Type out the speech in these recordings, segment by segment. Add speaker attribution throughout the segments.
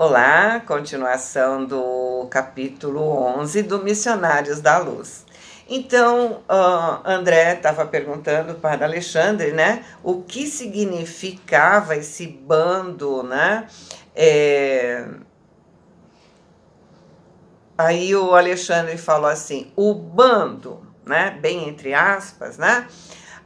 Speaker 1: Olá, continuação do capítulo 11 do Missionários da Luz. Então, André estava perguntando para Alexandre, né, o que significava esse bando, né? Aí o Alexandre falou assim, o bando, né, bem entre aspas, né,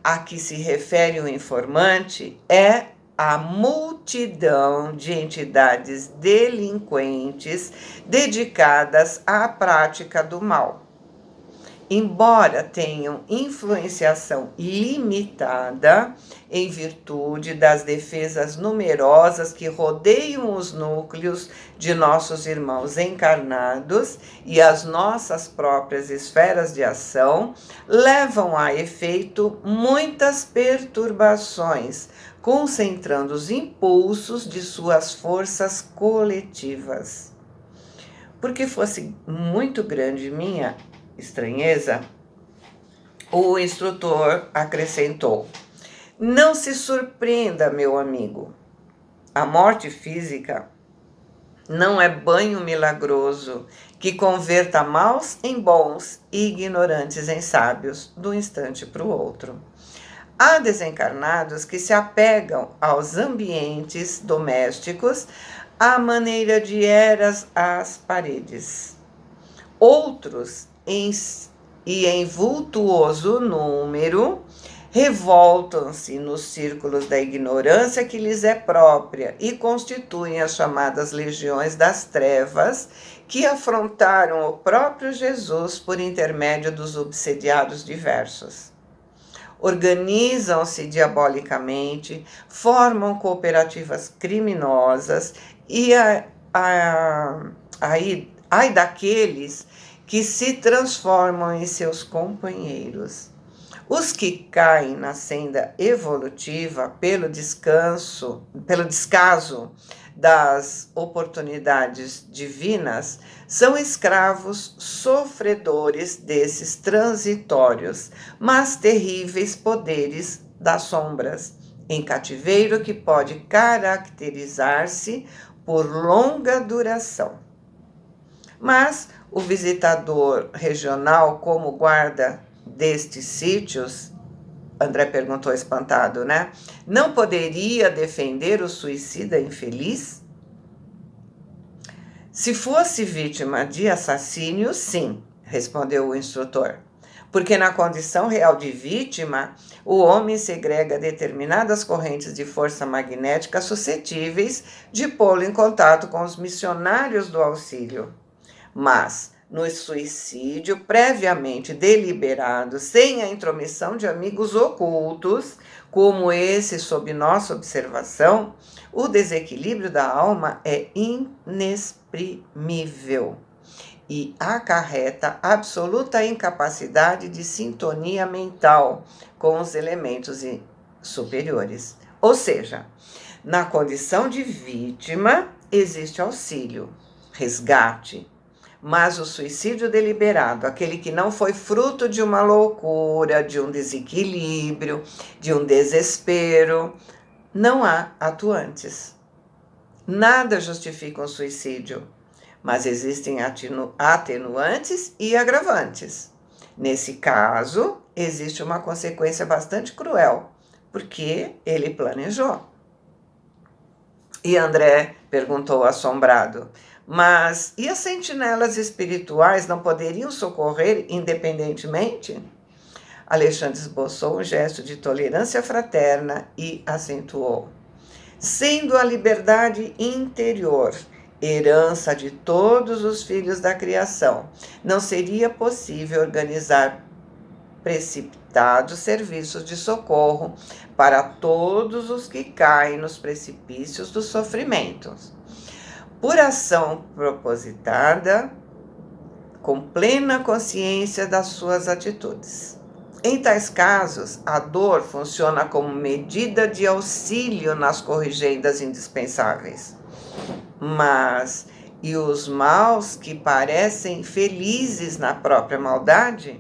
Speaker 1: a que se refere o informante é a multidão de entidades delinquentes dedicadas à prática do mal. Embora tenham influenciação limitada, em virtude das defesas numerosas que rodeiam os núcleos de nossos irmãos encarnados e as nossas próprias esferas de ação, levam a efeito muitas perturbações, concentrando os impulsos de suas forças coletivas. Porque fosse muito grande minha estranheza, o instrutor acrescentou: não se surpreenda, meu amigo. A morte física não é banho milagroso que converta maus em bons e ignorantes em sábios do instante para o outro. Há desencarnados que se apegam aos ambientes domésticos à maneira de eras às paredes. Outros, em vultuoso número, revoltam-se nos círculos da ignorância que lhes é própria e constituem as chamadas legiões das trevas, que afrontaram o próprio Jesus por intermédio dos obsediados diversos. Organizam-se diabolicamente, formam cooperativas criminosas e ai daqueles que se transformam em seus companheiros. Os que caem na senda evolutiva pelo descaso das oportunidades divinas são escravos sofredores desses transitórios, mas terríveis poderes das sombras, em cativeiro que pode caracterizar-se por longa duração. Mas o visitador regional, como guarda destes sítios, André perguntou espantado, né? Não poderia defender o suicida infeliz? Se fosse vítima de assassínio, sim, respondeu o instrutor. Porque na condição real de vítima, o homem segrega determinadas correntes de força magnética suscetíveis de pô-lo em contato com os missionários do auxílio. Mas, no suicídio previamente deliberado, sem a intromissão de amigos ocultos, como esse sob nossa observação, o desequilíbrio da alma é inexprimível e acarreta absoluta incapacidade de sintonia mental com os elementos superiores. Ou seja, na condição de vítima existe auxílio, resgate, mas o suicídio deliberado, aquele que não foi fruto de uma loucura, de um desequilíbrio, de um desespero, não há atuantes. Nada justifica um suicídio, mas existem atenuantes e agravantes. Nesse caso, existe uma consequência bastante cruel, porque ele planejou. E André perguntou assombrado, mas e as sentinelas espirituais não poderiam socorrer independentemente? Alexandre esboçou um gesto de tolerância fraterna e acentuou: sendo a liberdade interior herança de todos os filhos da criação, não seria possível organizar precipitados serviços de socorro para todos os que caem nos precipícios dos sofrimentos. Por ação propositada, com plena consciência das suas atitudes. Em tais casos, a dor funciona como medida de auxílio nas corrigendas indispensáveis. Mas, e os maus que parecem felizes na própria maldade?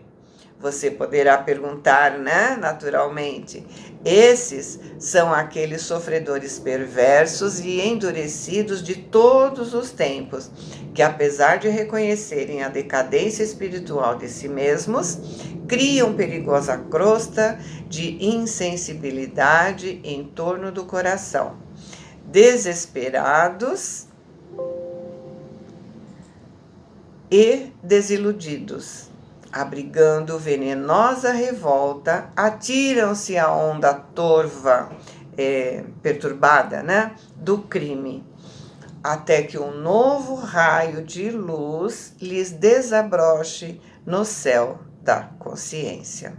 Speaker 1: Você poderá perguntar, né, naturalmente. Esses são aqueles sofredores perversos e endurecidos de todos os tempos, que apesar de reconhecerem a decadência espiritual de si mesmos, criam perigosa crosta de insensibilidade em torno do coração. Desesperados e desiludidos, abrigando venenosa revolta, atiram-se à onda torva, perturbada, né, do crime, até que um novo raio de luz lhes desabroche no céu da consciência.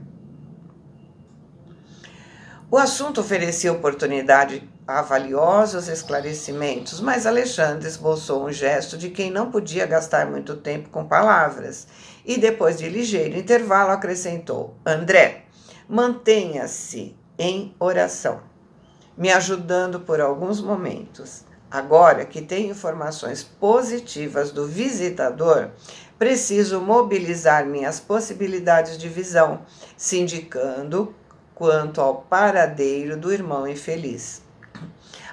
Speaker 1: O assunto oferecia oportunidade a valiosos esclarecimentos, mas Alexandre esboçou um gesto de quem não podia gastar muito tempo com palavras e, depois de ligeiro intervalo, acrescentou: André, mantenha-se em oração, me ajudando por alguns momentos. Agora que tenho informações positivas do visitador, preciso mobilizar minhas possibilidades de visão, se indicando quanto ao paradeiro do irmão infeliz.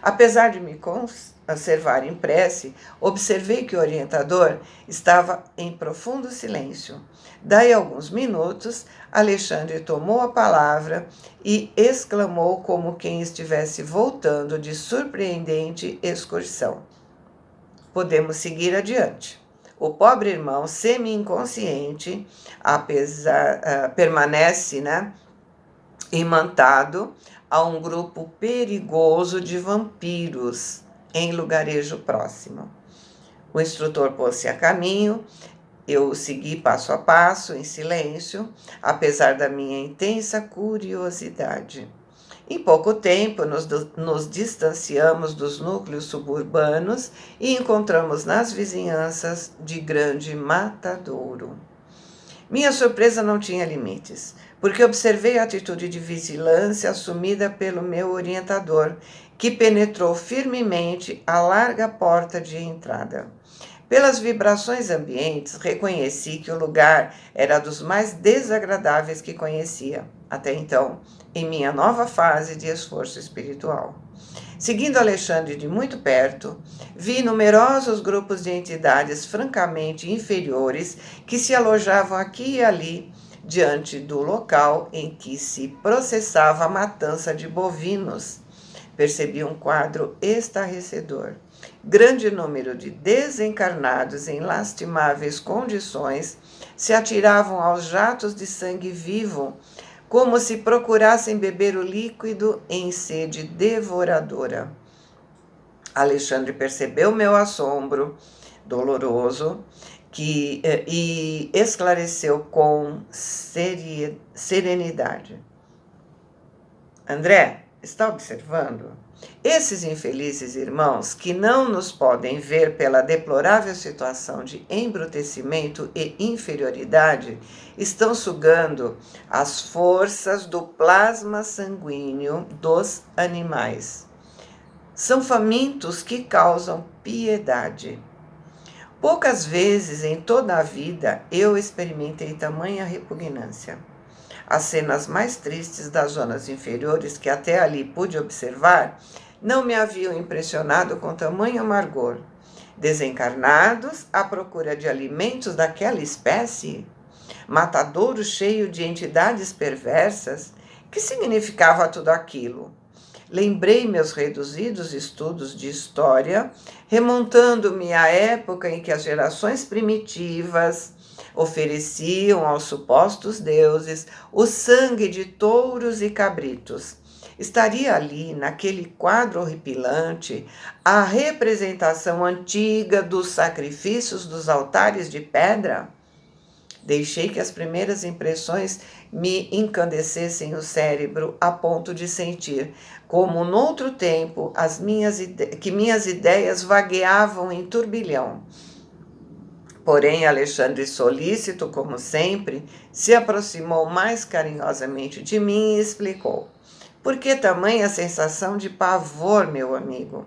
Speaker 1: Apesar de me conservar em prece, observei que o orientador estava em profundo silêncio. Daí a alguns minutos, Alexandre tomou a palavra e exclamou como quem estivesse voltando de surpreendente excursão: Podemos seguir adiante. O pobre irmão, semi-inconsciente, permanece, né, imantado a um grupo perigoso de vampiros em lugarejo próximo. O instrutor pôs-se a caminho, eu o segui passo a passo, em silêncio, apesar da minha intensa curiosidade. Em pouco tempo, nos distanciamos dos núcleos suburbanos e encontramos nas vizinhanças de Grande Matadouro. Minha surpresa não tinha limites, porque observei a atitude de vigilância assumida pelo meu orientador, que penetrou firmemente a larga porta de entrada. Pelas vibrações ambientes, reconheci que o lugar era dos mais desagradáveis que conhecia, até então, em minha nova fase de esforço espiritual. Seguindo Alexandre de muito perto, vi numerosos grupos de entidades francamente inferiores que se alojavam aqui e ali, diante do local em que se processava a matança de bovinos. Percebi um quadro estarrecedor. Grande número de desencarnados em lastimáveis condições se atiravam aos jatos de sangue vivo, como se procurassem beber o líquido em sede devoradora. Alexandre percebeu meu assombro doloroso e esclareceu com serenidade. André, está observando? Esses infelizes irmãos, que não nos podem ver pela deplorável situação de embrutecimento e inferioridade, estão sugando as forças do plasma sanguíneo dos animais. São famintos que causam piedade. Poucas vezes em toda a vida eu experimentei tamanha repugnância. As cenas mais tristes das zonas inferiores que até ali pude observar não me haviam impressionado com tamanho amargor. Desencarnados à procura de alimentos daquela espécie? Matadouro cheio de entidades perversas? Que significava tudo aquilo? Lembrei meus reduzidos estudos de história, remontando-me à época em que as gerações primitivas ofereciam aos supostos deuses o sangue de touros e cabritos. Estaria ali, naquele quadro horripilante, a representação antiga dos sacrifícios dos altares de pedra? Deixei que as primeiras impressões me encandecessem o cérebro a ponto de sentir, como noutro tempo, que minhas ideias vagueavam em turbilhão. Porém, Alexandre, solícito como sempre, se aproximou mais carinhosamente de mim e explicou: Por que tamanha sensação de pavor, meu amigo?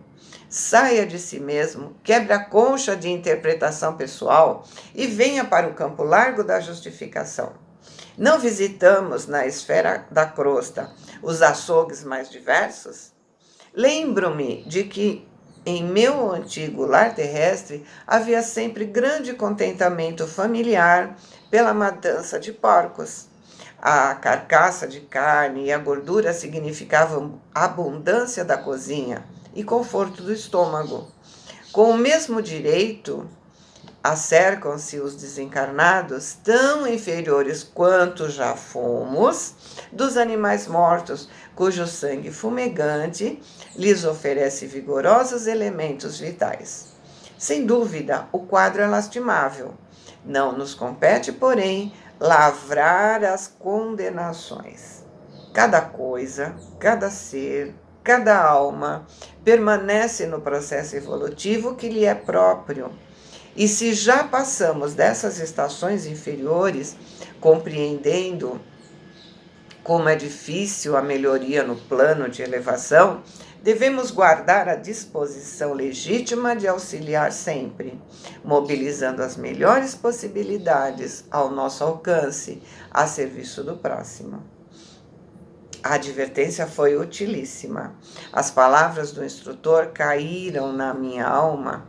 Speaker 1: Saia de si mesmo, quebre a concha de interpretação pessoal e venha para o campo largo da justificação. Não visitamos na esfera da crosta os açougues mais diversos? Lembro-me de que em meu antigo lar terrestre havia sempre grande contentamento familiar pela matança de porcos. A carcaça de carne e a gordura significavam abundância da cozinha e conforto do estômago. Com o mesmo direito, acercam-se os desencarnados, tão inferiores quanto já fomos, dos animais mortos, cujo sangue fumegante lhes oferece vigorosos elementos vitais. Sem dúvida, o quadro é lastimável. Não nos compete, porém, lavrar as condenações. Cada coisa, cada ser, cada alma permanece no processo evolutivo que lhe é próprio. E se já passamos dessas estações inferiores, compreendendo como é difícil a melhoria no plano de elevação, devemos guardar a disposição legítima de auxiliar sempre, mobilizando as melhores possibilidades ao nosso alcance, a serviço do próximo. A advertência foi utilíssima. As palavras do instrutor caíram na minha alma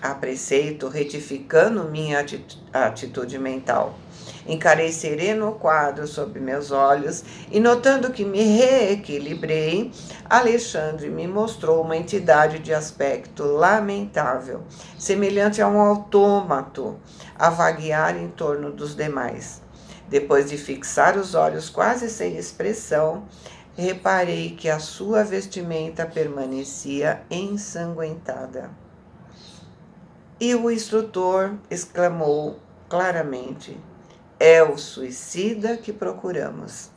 Speaker 1: a preceito, retificando minha atitude mental. Encarei sereno o quadro sob meus olhos e, notando que me reequilibrei, Alexandre me mostrou uma entidade de aspecto lamentável, semelhante a um autômato, a vaguear em torno dos demais. Depois de fixar os olhos quase sem expressão, reparei que a sua vestimenta permanecia ensanguentada. E o instrutor exclamou claramente: é o suicida que procuramos.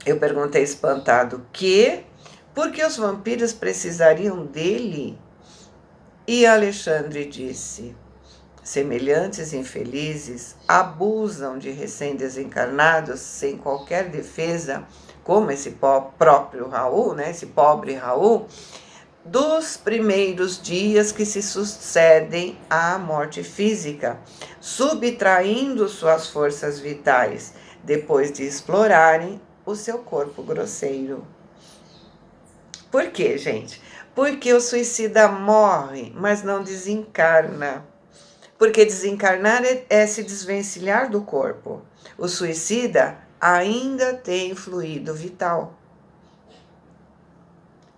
Speaker 1: Eu perguntei espantado: que? Por que os vampiros precisariam dele? E Alexandre disse: semelhantes infelizes abusam de recém-desencarnados sem qualquer defesa, como esse próprio Raul, né? Esse pobre Raul, dos primeiros dias que se sucedem à morte física, subtraindo suas forças vitais, depois de explorarem o seu corpo grosseiro. Por quê, gente? Porque o suicida morre, mas não desencarna. Porque desencarnar é se desvencilhar do corpo. O suicida ainda tem fluido vital.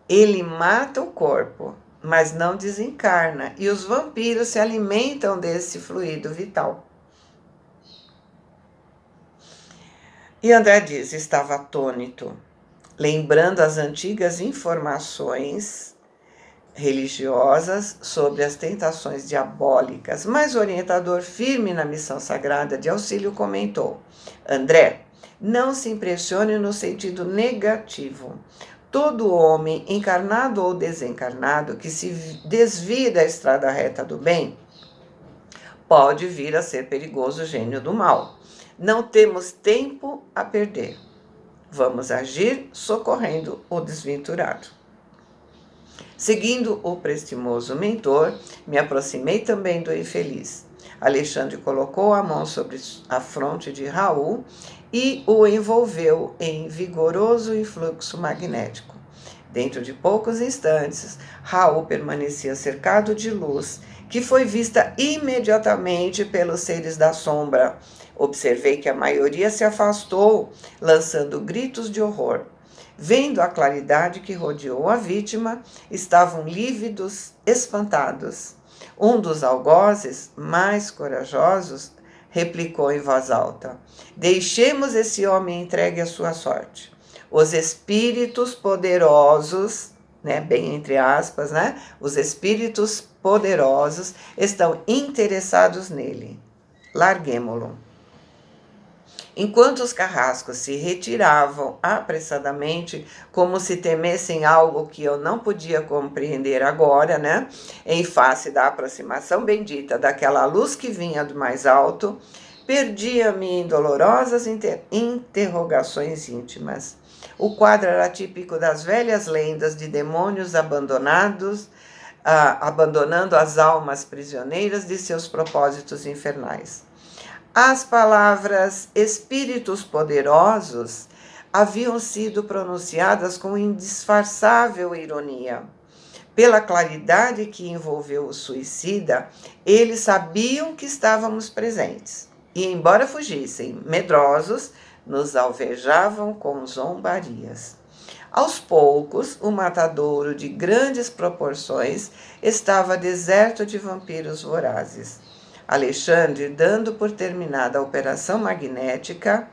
Speaker 1: Ele mata o corpo, mas não desencarna. E os vampiros se alimentam desse fluido vital. E André diz: estava atônito, lembrando as antigas informações religiosas sobre as tentações diabólicas, mas o orientador firme na missão sagrada de auxílio comentou: André, não se impressione no sentido negativo. Todo homem, encarnado ou desencarnado, que se desvia da estrada reta do bem, pode vir a ser perigoso gênio do mal. Não temos tempo a perder. Vamos agir socorrendo o desventurado. Seguindo o prestimoso mentor, me aproximei também do infeliz. Alexandre colocou a mão sobre a fronte de Raul e o envolveu em vigoroso influxo magnético. Dentro de poucos instantes, Raul permanecia cercado de luz, que foi vista imediatamente pelos seres da sombra. Observei que a maioria se afastou, lançando gritos de horror. Vendo a claridade que rodeou a vítima, estavam lívidos, espantados. Um dos algozes, mais corajosos, replicou em voz alta: deixemos esse homem entregue à sua sorte. Os espíritos poderosos, né, bem entre aspas, né, os espíritos poderosos estão interessados nele. Larguemo-lo. Enquanto os carrascos se retiravam apressadamente, como se temessem algo que eu não podia compreender agora, né? Em face da aproximação bendita daquela luz que vinha do mais alto, perdia-me em dolorosas interrogações íntimas. O quadro era típico das velhas lendas de demônios abandonados, abandonando as almas prisioneiras de seus propósitos infernais. As palavras espíritos poderosos haviam sido pronunciadas com indisfarçável ironia. Pela claridade que envolveu o suicida, eles sabiam que estávamos presentes. E, embora fugissem medrosos, nos alvejavam com zombarias. Aos poucos, o matadouro de grandes proporções estava deserto de vampiros vorazes. Alexandre, dando por terminada a operação magnética,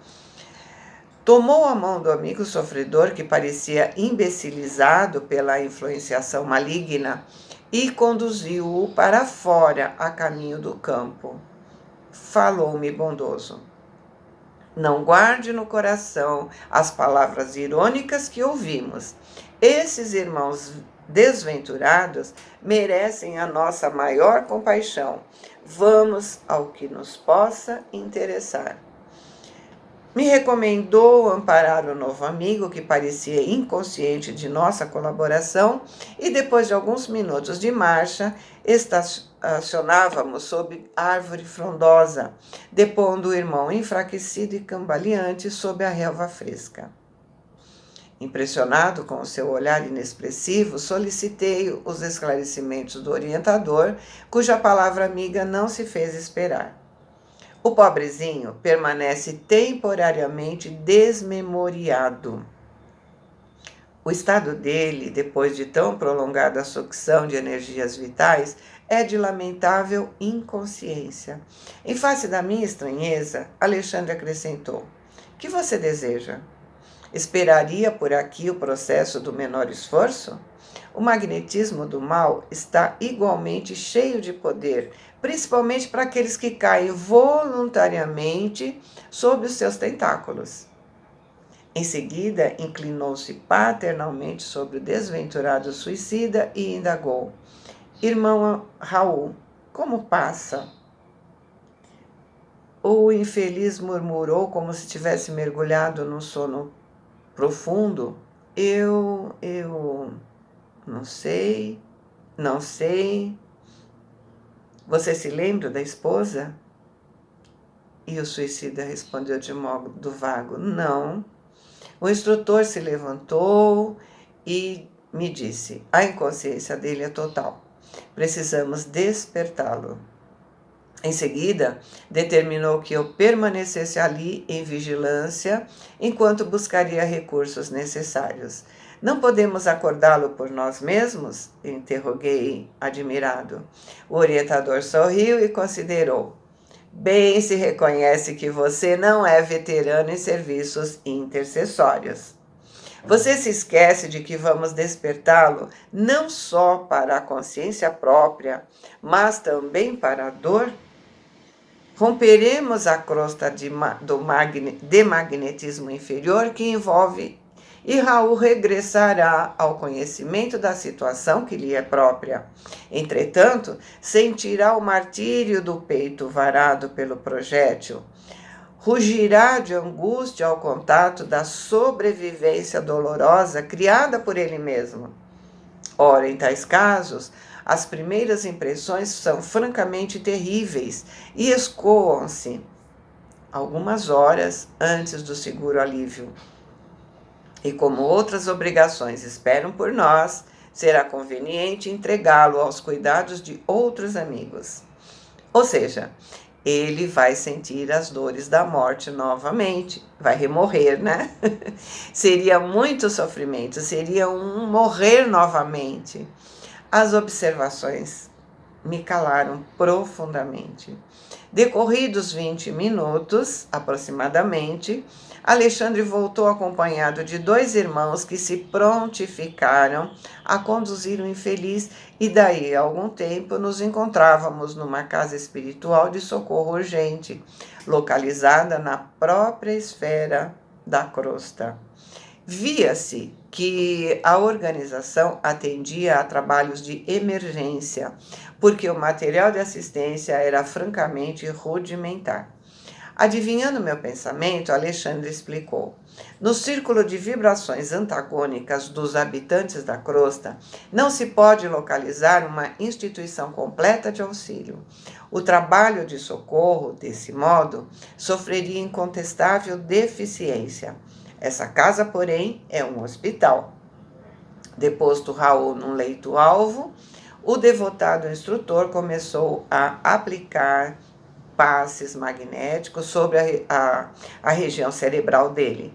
Speaker 1: tomou a mão do amigo sofredor, que parecia imbecilizado pela influenciação maligna, e conduziu-o para fora, a caminho do campo. Falou-me bondoso: não guarde no coração as palavras irônicas que ouvimos. Esses irmãos desventurados merecem a nossa maior compaixão. Vamos ao que nos possa interessar. Me recomendou amparar o novo amigo, que parecia inconsciente de nossa colaboração, e depois de alguns minutos de marcha, estacionávamos sob árvore frondosa, depondo o irmão enfraquecido e cambaleante sob a relva fresca. Impressionado com o seu olhar inexpressivo, solicitei os esclarecimentos do orientador, cuja palavra amiga não se fez esperar. O pobrezinho permanece temporariamente desmemoriado. O estado dele, depois de tão prolongada sucção de energias vitais, é de lamentável inconsciência. Em face da minha estranheza, Alexandre acrescentou: que você deseja? Esperaria por aqui o processo do menor esforço? O magnetismo do mal está igualmente cheio de poder, principalmente para aqueles que caem voluntariamente sob os seus tentáculos. Em seguida, inclinou-se paternalmente sobre o desventurado suicida e indagou: irmão Raul, como passa? O infeliz murmurou como se tivesse mergulhado num sono profundo: Eu não sei. Você se lembra da esposa? E o suicida respondeu de modo vago: não. O instrutor se levantou e me disse: a inconsciência dele é total. Precisamos despertá-lo. Em seguida, determinou que eu permanecesse ali em vigilância enquanto buscaria recursos necessários. Não podemos acordá-lo por nós mesmos? Interroguei, admirado. O orientador sorriu e considerou: bem se reconhece que você não é veterano em serviços intercessórios. Você se esquece de que vamos despertá-lo não só para a consciência própria, mas também para a dor? Romperemos a crosta de magnetismo inferior que envolve, e Raul regressará ao conhecimento da situação que lhe é própria. Entretanto, sentirá o martírio do peito varado pelo projétil. Rugirá de angústia ao contato da sobrevivência dolorosa criada por ele mesmo. Ora, em tais casos, as primeiras impressões são francamente terríveis e escoam-se algumas horas antes do seguro alívio. E como outras obrigações esperam por nós, será conveniente entregá-lo aos cuidados de outros amigos. Ou seja, ele vai sentir as dores da morte novamente, vai remorrer, né? Seria muito sofrimento, seria um morrer novamente. As observações me calaram profundamente. Decorridos 20 minutos, aproximadamente, Alexandre voltou acompanhado de 2 irmãos que se prontificaram a conduzir o infeliz, e daí a algum tempo nos encontrávamos numa casa espiritual de socorro urgente, localizada na própria esfera da crosta. Via-se que a organização atendia a trabalhos de emergência, porque o material de assistência era francamente rudimentar. Adivinhando meu pensamento, Alexandre explicou. No círculo de vibrações antagônicas dos habitantes da crosta, não se pode localizar uma instituição completa de auxílio. O trabalho de socorro, desse modo, sofreria incontestável deficiência. Essa casa, porém, é um hospital. Deposto Raul num leito-alvo, o devotado instrutor começou a aplicar passes magnéticos sobre a região cerebral dele.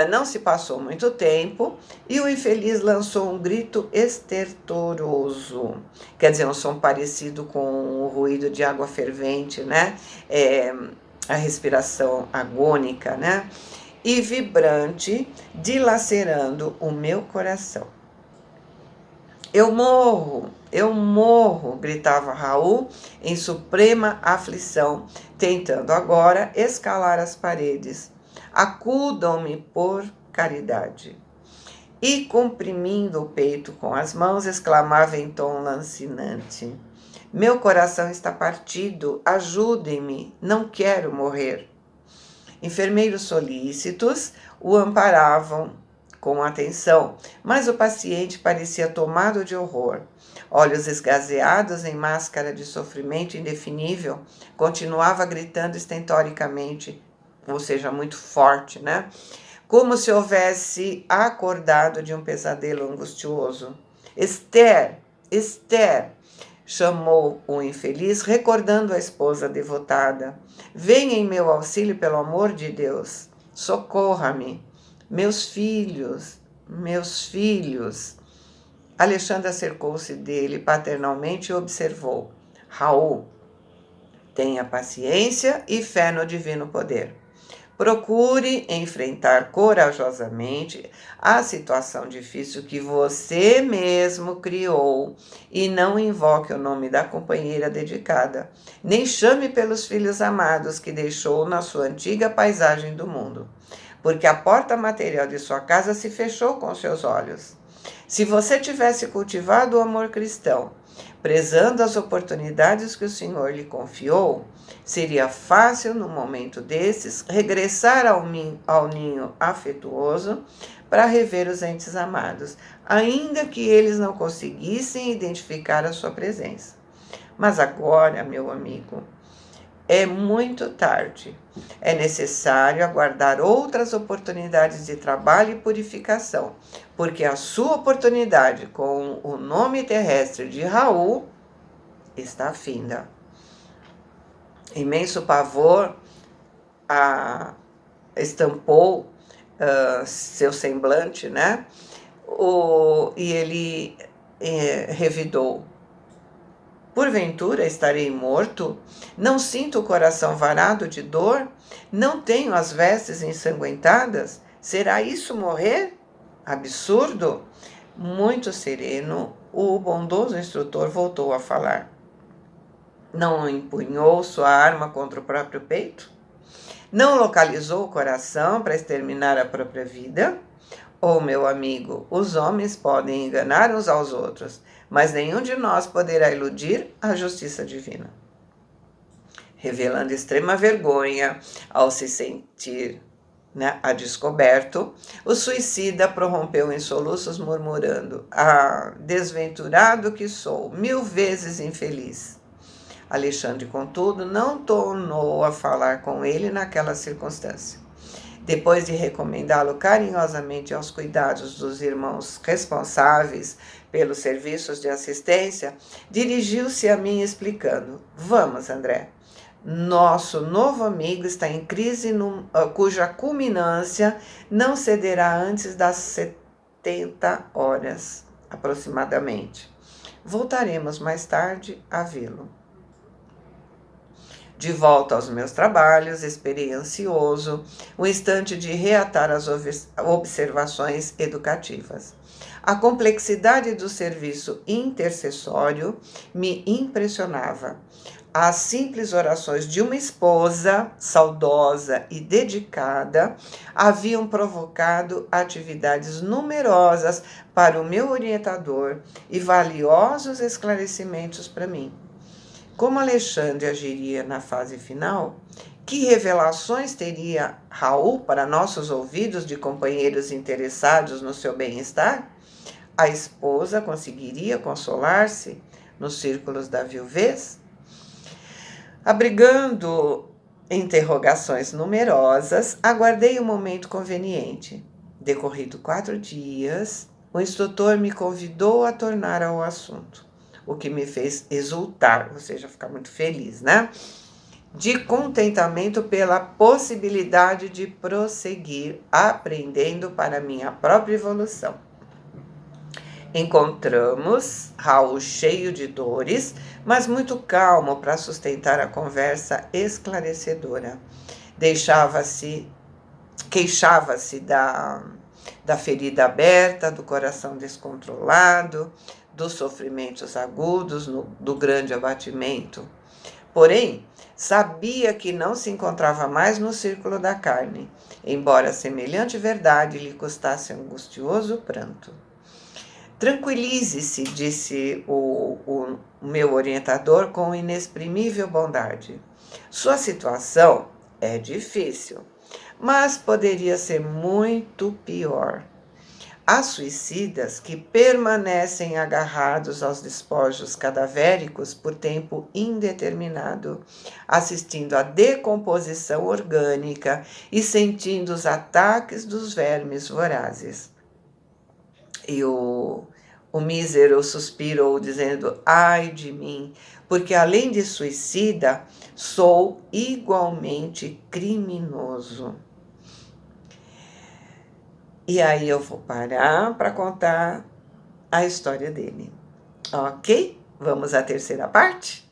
Speaker 1: Não se passou muito tempo e o infeliz lançou um grito estertoroso, quer dizer, um som parecido com o ruído de água fervente, né? A respiração agônica, né? E vibrante, dilacerando o meu coração. Eu morro, gritava Raul em suprema aflição, tentando agora escalar as paredes. Acudam-me por caridade. E, comprimindo o peito com as mãos, exclamava em tom lancinante: Meu coração está partido, ajudem-me, não quero morrer. Enfermeiros solícitos o amparavam com atenção, mas o paciente parecia tomado de horror. Olhos esgazeados em máscara de sofrimento indefinível, continuava gritando estentoricamente, ou seja, muito forte, né? Como se houvesse acordado de um pesadelo angustioso. Esther, Esther, chamou o infeliz, recordando a esposa devotada. Venha em meu auxílio, pelo amor de Deus. Socorra-me. Meus filhos, meus filhos. Alexandre acercou-se dele paternalmente e observou. Raul, tenha paciência e fé no divino poder. Procure enfrentar corajosamente a situação difícil que você mesmo criou e não invoque o nome da companheira dedicada, nem chame pelos filhos amados que deixou na sua antiga paisagem do mundo, porque a porta material de sua casa se fechou com seus olhos. Se você tivesse cultivado o amor cristão, prezando as oportunidades que o Senhor lhe confiou, seria fácil, num momento desses, regressar ao ninho afetuoso para rever os entes amados, ainda que eles não conseguissem identificar a sua presença. Mas agora, meu amigo, é muito tarde. É necessário aguardar outras oportunidades de trabalho e purificação, porque a sua oportunidade com o nome terrestre de Raul está finda. Imenso pavor estampou seu semblante, né? E ele revidou. Porventura estarei morto? Não sinto o coração varado de dor? Não tenho as vestes ensanguentadas? Será isso morrer? Absurdo! Muito sereno, o bondoso instrutor voltou a falar. Não empunhou sua arma contra o próprio peito? Não localizou o coração para exterminar a própria vida? Oh, meu amigo, os homens podem enganar uns aos outros, mas nenhum de nós poderá iludir a justiça divina. Revelando extrema vergonha ao se sentir a descoberto, o suicida prorrompeu em soluços, murmurando: Ah, desventurado que sou, 1000 vezes infeliz. Alexandre, contudo, não tornou a falar com ele naquela circunstância. Depois de recomendá-lo carinhosamente aos cuidados dos irmãos responsáveis pelos serviços de assistência, dirigiu-se a mim explicando: Vamos, André. Nosso novo amigo está em crise cuja culminância não cederá antes das 70 horas, aproximadamente. Voltaremos mais tarde a vê-lo. De volta aos meus trabalhos, esperei ansioso o instante de reatar as observações educativas. A complexidade do serviço intercessório me impressionava. As simples orações de uma esposa saudosa e dedicada haviam provocado atividades numerosas para o meu orientador e valiosos esclarecimentos para mim. como Alexandre agiria na fase final? Que revelações teria Raul para nossos ouvidos de companheiros interessados no seu bem-estar? A esposa conseguiria consolar-se nos círculos da viuvez? Abrigando interrogações numerosas, aguardei o momento conveniente. Decorrido 4 dias, o instrutor me convidou a tornar ao assunto, o que me fez exultar, ou seja, ficar muito feliz, né? De contentamento pela possibilidade de prosseguir aprendendo para minha própria evolução. Encontramos Raul cheio de dores, mas muito calmo para sustentar a conversa esclarecedora. Queixava-se da ferida aberta, do coração descontrolado, dos sofrimentos agudos, do grande abatimento. Porém, sabia que não se encontrava mais no círculo da carne, embora semelhante verdade lhe custasse angustioso pranto. Tranquilize-se, disse o meu orientador com inexprimível bondade. Sua situação é difícil, mas poderia ser muito pior. Há suicidas que permanecem agarrados aos despojos cadavéricos por tempo indeterminado, assistindo à decomposição orgânica e sentindo os ataques dos vermes vorazes. E o mísero suspirou, dizendo: ai de mim, porque além de suicida, sou igualmente criminoso. E aí eu vou parar para contar a história dele. Ok? Vamos à terceira parte?